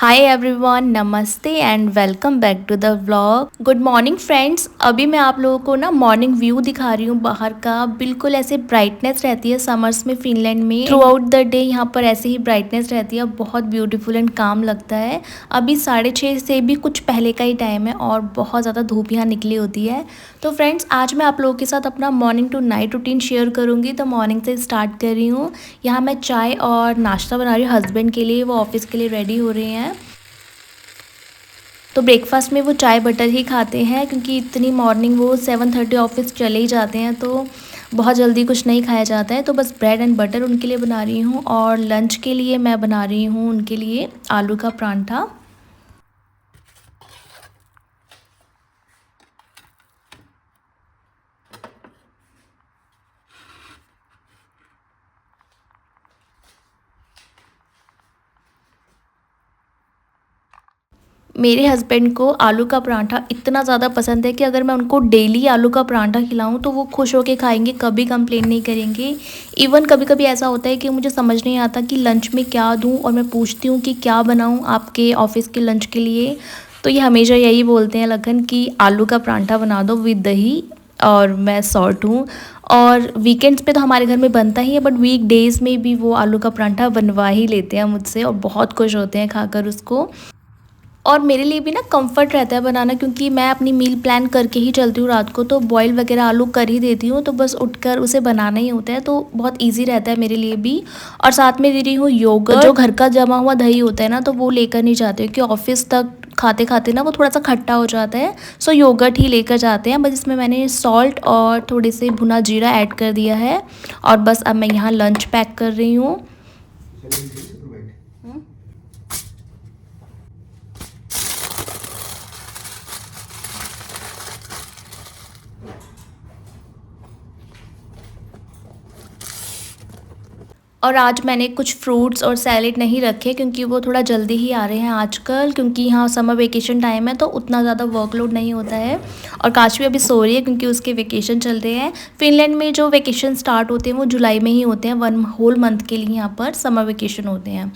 हाय everyone, नमस्ते and welcome back to the vlog. Good morning friends. अभी मैं आप लोगों को ना मॉर्निंग व्यू दिखा रही हूँ बाहर का। बिल्कुल ऐसे ब्राइटनेस रहती है समर्स में फिनलैंड में। थ्रू आउट द डे यहाँ पर ऐसे ही ब्राइटनेस रहती है, बहुत ब्यूटीफुल एंड काम लगता है। अभी 6:30 से भी कुछ पहले का ही टाइम है और बहुत ज़्यादा धूप यहाँ निकली होती है। तो फ्रेंड्स, आज मैं आप लोगों के साथ अपना morning to night routine share करूँगी। तो मॉर्निंग से स्टार्ट कर रही हूँ। यहाँ मैं चाय और नाश्ता बना रही हूँ हस्बैंड के लिए, वो ऑफिस के लिए रेडी हो रहे हैं। तो ब्रेकफास्ट में वो चाय बटर ही खाते हैं क्योंकि इतनी मॉर्निंग वो 7:30 ऑफिस चले ही जाते हैं, तो बहुत जल्दी कुछ नहीं खाया जाता है। तो बस ब्रेड एंड बटर उनके लिए बना रही हूँ और लंच के लिए मैं बना रही हूँ उनके लिए आलू का परांठा। मेरे हस्बैंड को आलू का पराठा इतना ज़्यादा पसंद है कि अगर मैं उनको डेली आलू का पराठा खिलाऊं तो वो खुश होके खाएंगे, कभी कंप्लेन नहीं करेंगे। इवन कभी कभी ऐसा होता है कि मुझे समझ नहीं आता कि लंच में क्या दूं और मैं पूछती हूँ कि क्या बनाऊं आपके ऑफिस के लंच के लिए, तो ये हमेशा यही बोलते हैं लखन कि आलू का पराठा बना दो विद दही। और मैं सॉर्ट हूँ। और वीकेंड्स पे तो हमारे घर में बनता ही है, बट वीक डेज़ में भी वो आलू का पराठा बनवा ही लेते हैं मुझसे और बहुत खुश होते हैं खाकर उसको। और मेरे लिए भी ना कंफर्ट रहता है बनाना, क्योंकि मैं अपनी मील प्लान करके ही चलती हूँ रात को, तो बॉयल वगैरह आलू कर ही देती हूँ, तो बस उठकर उसे बनाना ही होता है, तो बहुत इजी रहता है मेरे लिए भी। और साथ में दे रही हूँ योगर्ट। जो घर का जमा हुआ दही होता है ना, तो वो लेकर नहीं जाते क्योंकि ऑफिस तक खाते खाते ना वो थोड़ा सा खट्टा हो जाता है, सो योगर्ट ही लेकर जाते हैं। बस इसमें मैंने सॉल्ट और थोड़े से भुना जीरा ऐड कर दिया है और बस अब मैं यहाँ लंच पैक कर रही हूँ। और आज मैंने कुछ फ्रूट्स और सैलेड नहीं रखे क्योंकि वो थोड़ा जल्दी ही आ रहे हैं आजकल, क्योंकि यहाँ समर वेकेशन टाइम है तो उतना ज़्यादा वर्कलोड नहीं होता है। और काश भी अभी सो रही है क्योंकि उसके वेकेशन चल रहे हैं। फिनलैंड में जो वेकेशन स्टार्ट होते हैं वो जुलाई में ही होते हैं, 1 होल मंथ के लिए यहाँ पर समर वेकेशन होते हैं।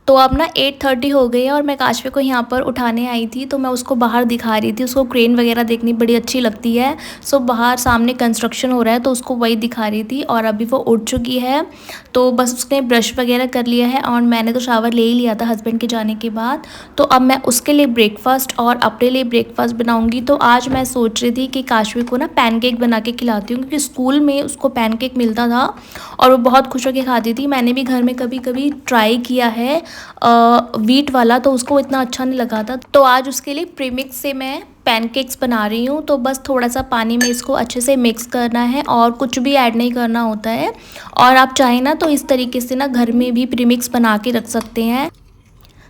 तो अब ना 8:30 हो गई है और मैं काशवी को यहाँ पर उठाने आई थी, तो मैं उसको बाहर दिखा रही थी। उसको क्रेन वगैरह देखनी बड़ी अच्छी लगती है, सो बाहर सामने कंस्ट्रक्शन हो रहा है तो उसको वही दिखा रही थी। और अभी वो उठ चुकी है, तो बस उसने ब्रश वगैरह कर लिया है और मैंने तो शावर ले ही लिया था हस्बैंड के जाने के बाद। तो अब मैं उसके लिए ब्रेकफास्ट और अपने लिए ब्रेकफास्ट बनाऊँगी। तो आज मैं सोच रही थी कि काशवी को ना पैनकेक बना के खिलाती हूँ, क्योंकि स्कूल में उसको पैनकेक मिलता था और वो बहुत खुश होकर खाती थी। मैंने भी घर में कभी कभी ट्राई किया है वीट वाला, तो उसको इतना अच्छा नहीं लगा था। तो आज उसके लिए प्रीमिक्स से मैं पैनकेक्स बना रही हूँ। तो बस थोड़ा सा पानी में इसको अच्छे से मिक्स करना है और कुछ भी ऐड नहीं करना होता है। और आप चाहें ना तो इस तरीके से ना घर में भी प्रीमिक्स बना के रख सकते हैं।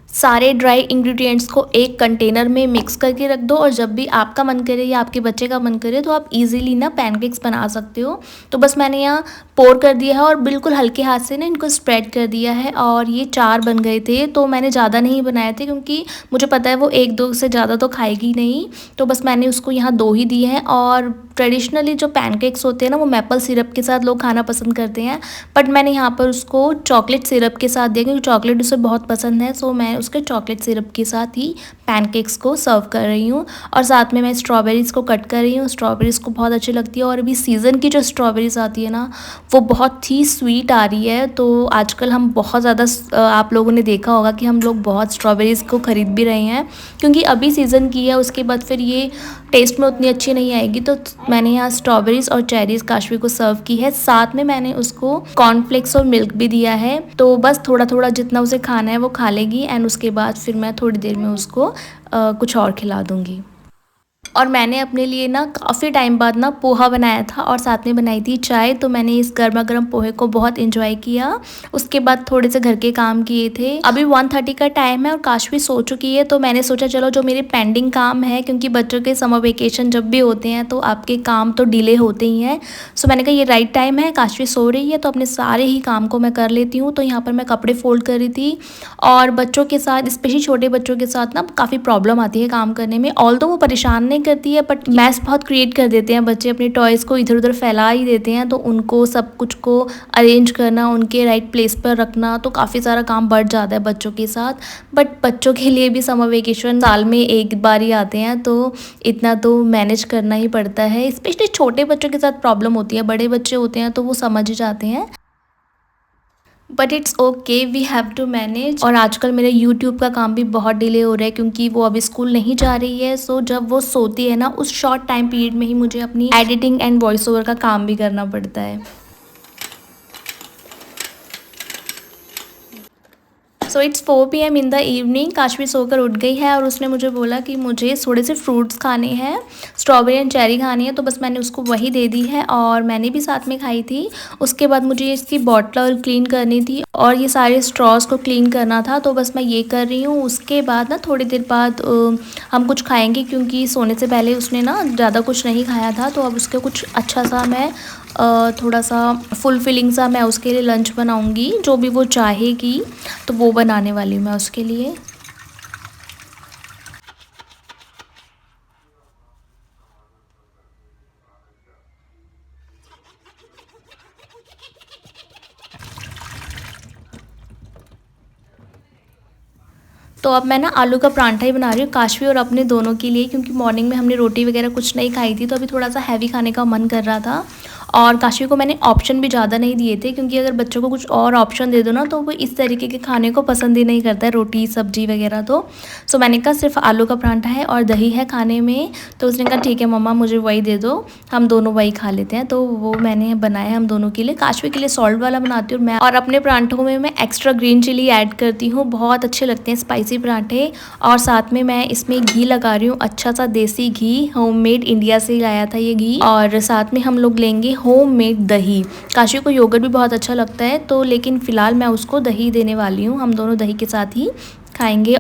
सारे ड्राई इंग्रेडिएंट्स को एक कंटेनर में मिक्स करके रख दो और जब भी आपका मन करे या आपके बच्चे का मन करे तो आप इजीली ना पैनकेक्स बना सकते हो। तो बस मैंने यहाँ पोर कर दिया है और बिल्कुल हल्के हाथ से ना इनको स्प्रेड कर दिया है और ये 4 बन गए थे। तो मैंने ज़्यादा नहीं बनाए थे क्योंकि मुझे पता है वो 1-2 से ज़्यादा तो खाएगी नहीं, तो बस मैंने उसको यहाँ 2 ही दिए हैं। और ट्रेडिशनली जो पैनकेक्स होते हैं ना वो मैपल सिरप के साथ लोग खाना पसंद करते हैं, बट मैंने यहाँ पर उसको चॉकलेट सिरप के साथ दिया क्योंकि चॉकलेट उसे बहुत पसंद है। सो मैं उसके चॉकलेट सिरप के साथ ही पैनकेक्स को सर्व कर रही हूँ। और साथ में मैं स्ट्रॉबेरीज़ को कट कर रही हूँ। स्ट्रॉबेरीज़ को बहुत अच्छी लगती है और अभी सीज़न की जो स्ट्रॉबेरीज़ आती है ना वो बहुत ही स्वीट आ रही है। तो आजकल हम बहुत ज़्यादा आप लोगों ने देखा होगा कि हम लोग बहुत स्ट्रॉबेरीज़ को ख़रीद भी रहे हैं क्योंकि अभी सीज़न की है, उसके बाद फिर ये टेस्ट में उतनी अच्छी नहीं आएगी। तो मैंने यहाँ स्ट्रॉबेरीज़ और चेरीज़ काशवी को सर्व की है। साथ में मैंने उसको कॉर्नफ्लेक्स और मिल्क भी दिया है। तो बस थोड़ा थोड़ा जितना उसे खाना है वो खा लेगी एंड उसके बाद फिर मैं थोड़ी देर में उसको कुछ और खिला दूँगी। और मैंने अपने लिए ना काफ़ी टाइम बाद ना पोहा बनाया था और साथ में बनाई थी चाय। तो मैंने इस गर्मा गर्म पोहे को बहुत एंजॉय किया। उसके बाद थोड़े से घर के काम किए थे। अभी 1:30 का टाइम है और काशवी सो चुकी है, तो मैंने सोचा चलो जो मेरे पेंडिंग काम है, क्योंकि बच्चों के समर वेकेशन जब भी होते हैं तो आपके काम तो डिले होते ही हैं। सो मैंने कहा ये राइट टाइम है, काशवी सो रही है तो अपने सारे ही काम को मैं कर लेती हूँ। तो यहाँ पर मैं कपड़े फोल्ड कर रही थी और बच्चों के साथ, स्पेशली छोटे बच्चों के साथ ना काफ़ी प्रॉब्लम आती है काम करने में। ऑल्दो वो परेशान नहीं करती है, बट मैस बहुत क्रिएट कर देते हैं बच्चे, अपने टॉयज़ को इधर उधर फैला ही देते हैं। तो उनको सब कुछ को अरेंज करना, उनके राइट प्लेस पर रखना, तो काफ़ी सारा काम बढ़ जाता है बच्चों के साथ। बट बच्चों के लिए भी समर वेकेशन साल में एक बार ही आते हैं, तो इतना तो मैनेज करना ही पड़ता है। स्पेशली छोटे बच्चों के साथ प्रॉब्लम होती है, बड़े बच्चे होते हैं तो वो समझ ही जाते हैं, but it's okay, we have to manage. और आजकल मेरे यूट्यूब का काम भी बहुत डिले हो रहा है क्योंकि वो अभी स्कूल नहीं जा रही है। सो जब वो सोती है ना, उस शॉर्ट टाइम पीरियड में ही मुझे अपनी एडिटिंग एंड वॉइस ओवर का काम भी करना पड़ता है। So it's 4 PM in the evening. Kashvi सोकर उठ गई है और उसने मुझे बोला कि मुझे थोड़े से फ्रूट्स खाने हैं, स्ट्रॉबेरी एंड चेरी खानी है, तो बस मैंने उसको वही दे दी है और मैंने भी साथ में खाई थी। उसके बाद मुझे इसकी बॉटल क्लीन करनी थी और ये सारे स्ट्रॉस को क्लीन करना था, तो बस मैं ये कर रही हूँ। उसके बाद ना थोड़ी देर बाद हम कुछ खाएंगे क्योंकि सोने से पहले उसने ना ज़्यादा कुछ नहीं खाया था, तो अब उसके कुछ अच्छा सा मैं थोड़ा सा फुलफिलिंग सा मैं उसके लिए लंच बनाऊंगी, जो भी वो चाहेगी तो वो बनाने वाली हूँ मैं उसके लिए। तो अब मैं ना आलू का परांठा ही बना रही हूँ काशवी और अपने दोनों के लिए, क्योंकि मॉर्निंग में हमने रोटी वगैरह कुछ नहीं खाई थी, तो अभी थोड़ा सा हैवी खाने का मन कर रहा था। और काशवी को मैंने ऑप्शन भी ज़्यादा नहीं दिए थे, क्योंकि अगर बच्चों को कुछ और ऑप्शन दे दो ना तो वो इस तरीके के खाने को पसंद ही नहीं करता है, रोटी सब्जी वगैरह। तो सो मैंने कहा सिर्फ आलू का परांठा है और दही है खाने में, तो उसने कहा ठीक है मम्मा मुझे वही दे दो, हम दोनों वही खा लेते हैं। तो वो मैंने बनाया हम दोनों के लिए। काशवी के लिए सॉल्ट वाला बनाती हूँ मैं, और अपने परांठों में मैं एक्स्ट्रा ग्रीन चिली ऐड करती हूँ, बहुत अच्छे लगते हैं स्पाइसी परांठे। और साथ में मैं इसमें घी लगा रही हूँ, अच्छा सा देसी घी, होममेड, इंडिया से ही लाया था ये घी। और साथ में हम लोग लेंगे होममेड दही। काशी को योगर्ट भी बहुत अच्छा लगता है, तो लेकिन फ़िलहाल मैं उसको दही देने वाली हूँ, हम दोनों दही के साथ ही खाएंगे।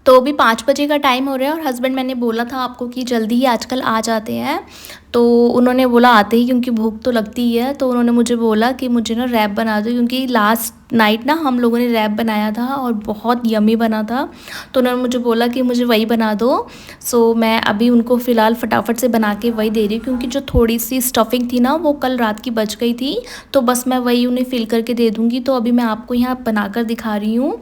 तो अभी 5 बजे का टाइम हो रहा है और हस्बैंड, मैंने बोला था आपको कि जल्दी ही आजकल आ जाते हैं, तो उन्होंने बोला आते ही, क्योंकि भूख तो लगती ही है। तो उन्होंने मुझे बोला कि मुझे ना रैप बना दो, क्योंकि लास्ट नाइट ना हम लोगों ने रैप बनाया था और बहुत यमी बना था, तो उन्होंने मुझे बोला कि मुझे वही बना दो। सो मैं अभी उनको फ़िलहाल फटाफट से बना के वही दे रही हूँ, क्योंकि जो थोड़ी सी स्टफिंग थी ना वो कल रात की बच गई थी, तो बस मैं वही उन्हें फिल करके दे दूँगी। तो अभी मैं आपको यहाँ बनाकर दिखा रही हूँ।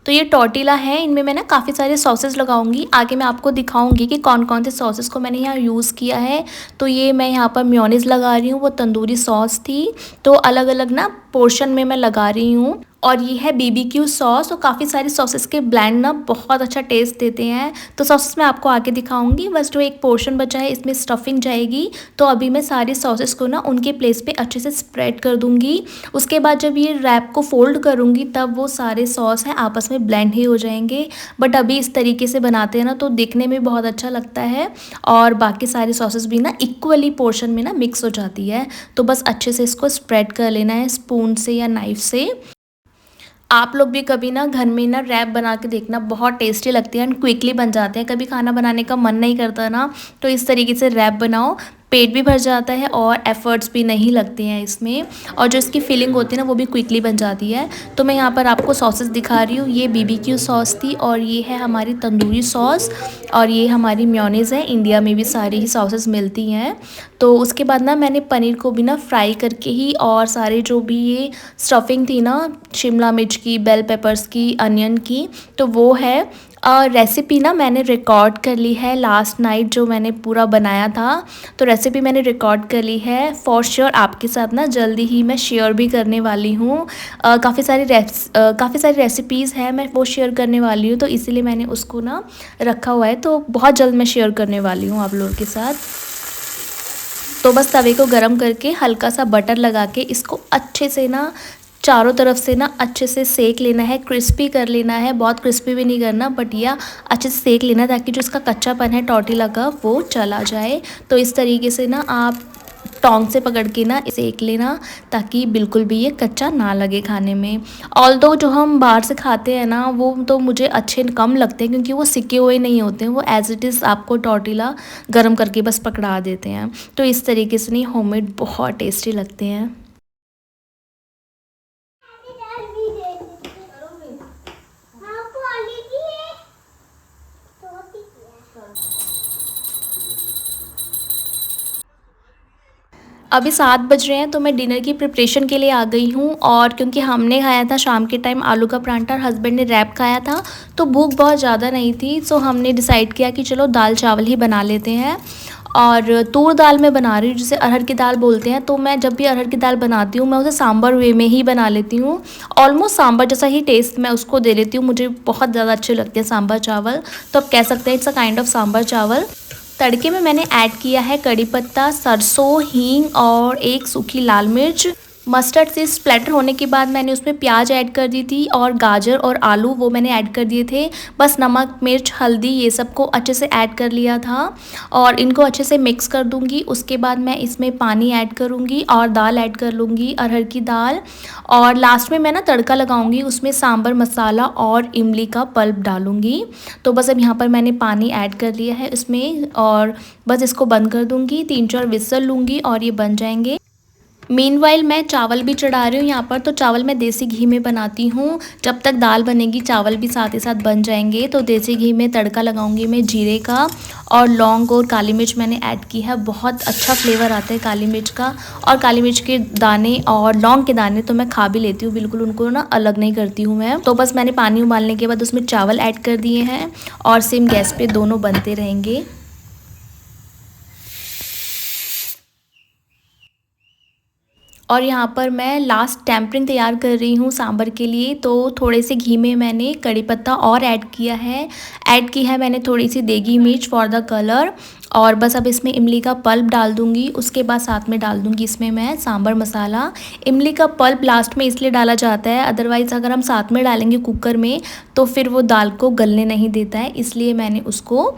तो ये टॉर्टिला है, इनमें मैं ना काफ़ी सारे सॉसेस लगाऊंगी, आगे मैं आपको दिखाऊंगी कि कौन कौन से सॉसेस को मैंने यहाँ यूज़ किया है। तो ये मैं यहाँ पर मेयोनीज़ लगा रही हूँ, वो तंदूरी सॉस थी, तो अलग अलग ना पोर्शन में मैं लगा रही हूँ। और ये है BBQ सॉस, और काफ़ी सारे सॉसेस के ब्लेंड ना बहुत अच्छा टेस्ट देते हैं। तो सॉसेस मैं आपको आगे दिखाऊंगी, बस जो एक पोर्शन बचा है इसमें स्टफिंग जाएगी। तो अभी मैं सारे सॉसेस को ना उनके प्लेस पे अच्छे से स्प्रेड कर दूंगी। उसके बाद जब ये रैप को फोल्ड करूंगी तब वो सारे सॉस हैं आपस में ब्लेंड ही हो जाएंगे। बट अभी इस तरीके से बनाते हैं ना तो दिखने में बहुत अच्छा लगता है, और बाकी सारे सॉसेस भी ना इक्वली पोर्शन में ना मिक्स हो जाती है। तो बस अच्छे से इसको स्प्रेड कर लेना है स्पून से या नाइफ से। आप लोग भी कभी ना घर में ना रैप बना के देखना, बहुत टेस्टी लगती है एंड क्विकली बन जाते हैं। कभी खाना बनाने का मन नहीं करता ना, तो इस तरीके से रैप बनाओ, पेट भी भर जाता है और एफ़र्ट्स भी नहीं लगते हैं इसमें, और जो इसकी फिलिंग होती है ना वो भी क्विकली बन जाती है। तो मैं यहाँ पर आपको सॉसेस दिखा रही हूँ, ये BBQ सॉस थी, और ये है हमारी तंदूरी सॉस, और ये हमारी मेयोनीज़ है। इंडिया में भी सारी ही सॉसेस मिलती हैं। तो उसके बाद ना मैंने पनीर को भी ना फ्राई करके ही, और सारे जो भी ये स्टफिंग थी ना, शिमला मिर्च की, बेल पेपर्स की, अनियन की, तो वो है। रेसिपी ना मैंने रिकॉर्ड कर ली है लास्ट नाइट, जो मैंने पूरा बनाया था, तो रेसिपी मैंने रिकॉर्ड कर ली है। फॉर श्योर आपके साथ ना जल्दी ही मैं शेयर भी करने वाली हूँ। काफ़ी सारी रेसिपीज़ हैं, मैं वो शेयर करने वाली हूँ, तो इसीलिए मैंने उसको ना रखा हुआ है। तो बहुत जल्द मैं शेयर करने वाली हूँ आप लोगों के साथ। तो बस तवे को गरम करके हल्का सा बटर लगा के इसको अच्छे से ना चारों तरफ से ना अच्छे से सेक लेना है, क्रिस्पी कर लेना है, बहुत क्रिस्पी भी नहीं करना बट या अच्छे से सेक लेना है ताकि जो इसका कच्चापन है टॉर्टिला का वो चला जाए। तो इस तरीके से ना आप टोंग से पकड़ के ना सेक लेना ताकि बिल्कुल भी ये कच्चा ना लगे खाने में। ऑल्दो जो हम बाहर से खाते हैं ना वो तो मुझे अच्छे कम लगते हैं क्योंकि वो सिके हुए नहीं होते हैं, वो एज इट इज़ आपको टॉर्टिला गर्म करके बस पकड़ा देते हैं। तो इस तरीके से नहीं, होममेड बहुत टेस्टी लगते हैं। अभी 7 बज रहे हैं तो मैं डिनर की प्रिपरेशन के लिए आ गई हूँ। और क्योंकि हमने खाया था शाम के टाइम आलू का परांठा और हस्बैंड ने रैप खाया था तो भूख बहुत ज़्यादा नहीं थी, सो हमने डिसाइड किया कि चलो दाल चावल ही बना लेते हैं। और तूर दाल मैं बना रही हूँ जिसे अरहर की दाल बोलते हैं। तो मैं जब भी अरहर की दाल बनाती हूँ मैं उसे सांभर वे में ही बना लेती हूँ, ऑलमोस्ट सांभर जैसा ही टेस्ट मैं उसको दे लेती हूँ। मुझे बहुत ज़्यादा अच्छे लगते हैं सांभर चावल, तो आप कह सकते हैं it's a kind of sambar चावल। तड़के में मैंने ऐड किया है कड़ी पत्ता, सरसों, हींग और एक सूखी लाल मिर्च। मस्टर्ड से स्प्लैटर होने के बाद मैंने उसमें प्याज ऐड कर दी थी और गाजर और आलू वो मैंने ऐड कर दिए थे। बस नमक, मिर्च, हल्दी ये सब को अच्छे से ऐड कर लिया था और इनको अच्छे से मिक्स कर दूंगी। उसके बाद मैं इसमें पानी ऐड करूंगी और दाल ऐड कर लूँगी, अरहर की दाल। और लास्ट में मैं ना तड़का लगाऊंगी, उसमें सांभर मसाला और इमली का पल्प डालूंगी। तो बस अब यहाँ पर मैंने पानी ऐड कर लिया है इसमें और बस इसको बंद कर दूंगी, 3-4 विसल लूँगी और ये बन जाएंगे। मीनवाइल मैं चावल भी चढ़ा रही हूँ यहाँ पर। तो चावल मैं देसी घी में बनाती हूँ, जब तक दाल बनेगी चावल भी साथ ही साथ बन जाएंगे। तो देसी घी में तड़का लगाऊंगी मैं जीरे का, और लौंग और काली मिर्च मैंने ऐड की है। बहुत अच्छा फ्लेवर आता है काली मिर्च का, और काली मिर्च के दाने और लौंग के दाने तो मैं खा भी लेती हूँ, बिल्कुल उनको ना अलग नहीं करती हूँ मैं। तो बस मैंने पानी उबालने के बाद उसमें चावल ऐड कर दिए हैं और सेम गैस पे दोनों बनते रहेंगे। और यहाँ पर मैं लास्ट टेम्परिंग तैयार कर रही हूँ सांभर के लिए। तो थोड़े से घी में मैंने कड़ी पत्ता और ऐड किया है, ऐड की है मैंने थोड़ी सी देगी मिर्च फॉर द कलर। और बस अब इसमें इमली का पल्प डाल दूंगी, उसके बाद साथ में डाल दूंगी इसमें मैं सांभर मसाला। इमली का पल्प लास्ट में इसलिए डाला जाता है, अदरवाइज़ अगर हम साथ में डालेंगे कुकर में तो फिर वो दाल को गलने नहीं देता है, इसलिए मैंने उसको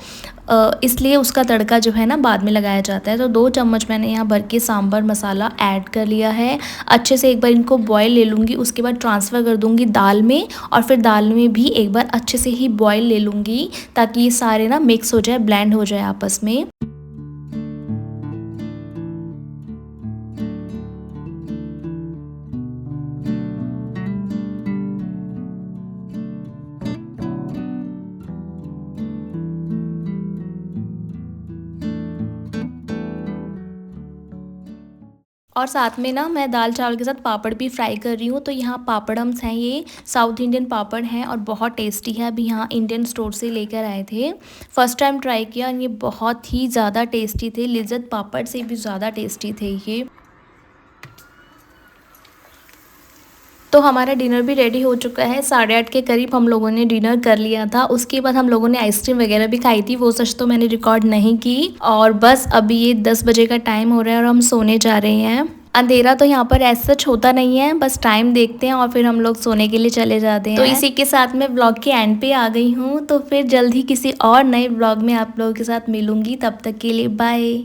इसलिए उसका तड़का जो है ना बाद में लगाया जाता है। तो 2 चम्मच मैंने यहाँ भर के सांभर मसाला ऐड कर लिया है। अच्छे से एक बार इनको बॉईल ले लूँगी, उसके बाद ट्रांसफ़र कर दूँगी दाल में, और फिर दाल में भी एक बार अच्छे से ही बॉईल ले लूँगी ताकि ये सारे ना मिक्स हो जाए, ब्लेंड हो जाए आपस में। और साथ में ना मैं दाल चावल के साथ पापड़ भी फ्राई कर रही हूँ। तो यहाँ पापड़म्स हैं, ये साउथ इंडियन पापड़ हैं और बहुत टेस्टी है। अभी यहाँ इंडियन स्टोर से लेकर आए थे, फर्स्ट टाइम ट्राई किया और ये बहुत ही ज़्यादा टेस्टी थे, लिज्जत पापड़ से भी ज़्यादा टेस्टी थे ये। तो हमारा डिनर भी रेडी हो चुका है, 8:30 के करीब हम लोगों ने डिनर कर लिया था। उसके बाद हम लोगों ने आइसक्रीम वगैरह भी खाई थी, वो सच तो मैंने रिकॉर्ड नहीं की। और बस अभी ये 10 बजे का टाइम हो रहा है और हम सोने जा रहे हैं। अंधेरा तो यहाँ पर ऐसा सच होता नहीं है, बस टाइम देखते हैं और फिर हम लोग सोने के लिए चले जाते हैं। तो इसी के साथ मैं ब्लॉग के एंड पे आ गई हूँ। तो फिर जल्द ही किसी और नए ब्लॉग में आप लोगों के साथ मिलूंगी, तब तक के लिए बाय।